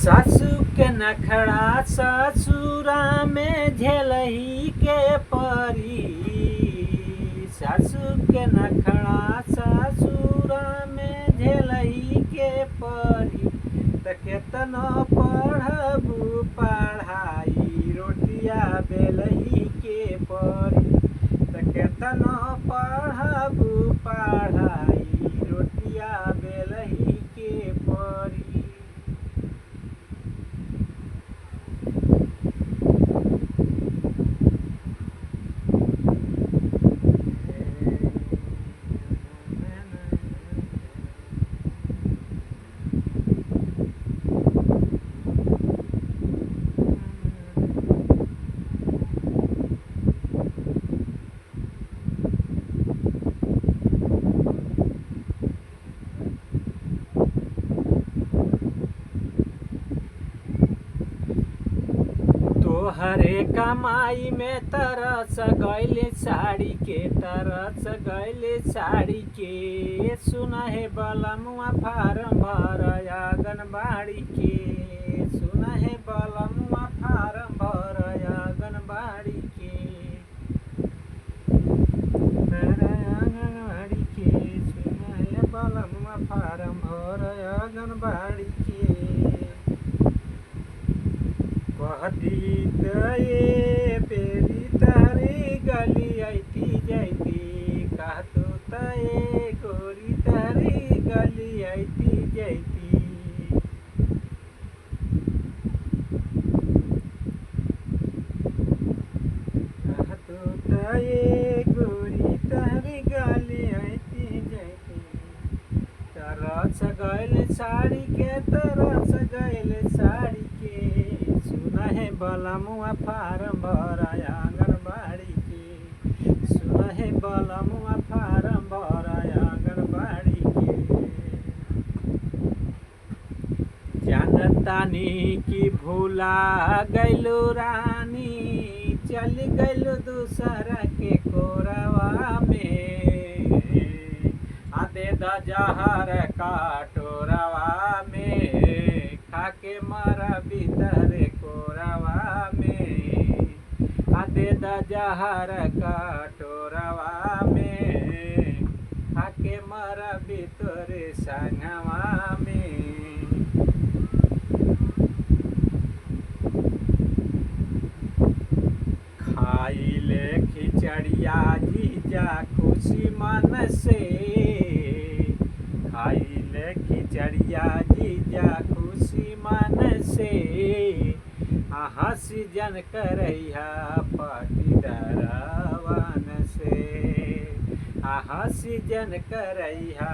सासू के नखड़ा ससुरा में झेलही के परी। सासू के नखड़ा ससुरा में झेलही के परी। त केतनो पढ़बू पढ़ाई रोटिया बेलही के परी। त केतनो पढ़बू पढ़ाई रोटिया बेलही के परी। तोहरे कमाई में तरस गइले साड़ी के तरस गइले साड़ी के। सुना है बलमुआ फारम भर आंगनबाड़ी के। सुना है बलमुआ फारम भर आंगनबाड़ी के। आंगनबाड़ी के सुना है बलमुआ फारम भर आंगनबाड़ी के। कहती ये बेरी तारे गली आईती जाती। कहतू तये गोरी तारे गली आईती जाती। कहतू तये गोरी तारे गली आईती जाती। तरस गइल साड़ी के तरस गइल साड़ी के। सुना है बलमुआ फारम भर आंगनबाड़ी के। सुना है बलमुआ फारम भर आंगनबाड़ी के। जानतानी कि भूला गइलू रानी चल गइलू दूसरा के कोरवा में। आदे द जहर काटोरवा में खाके मरा भीतर कोरवा में। आदे द जहर काटोरवा में खाके मरा भीतर संगवा में। खाइले खिचड़िया जीजा खुशी मन से। खाइले खिचड़िया जीजा खुशी मन से। हंसी जन करैया पटीदारवन से। हंसी जन करैया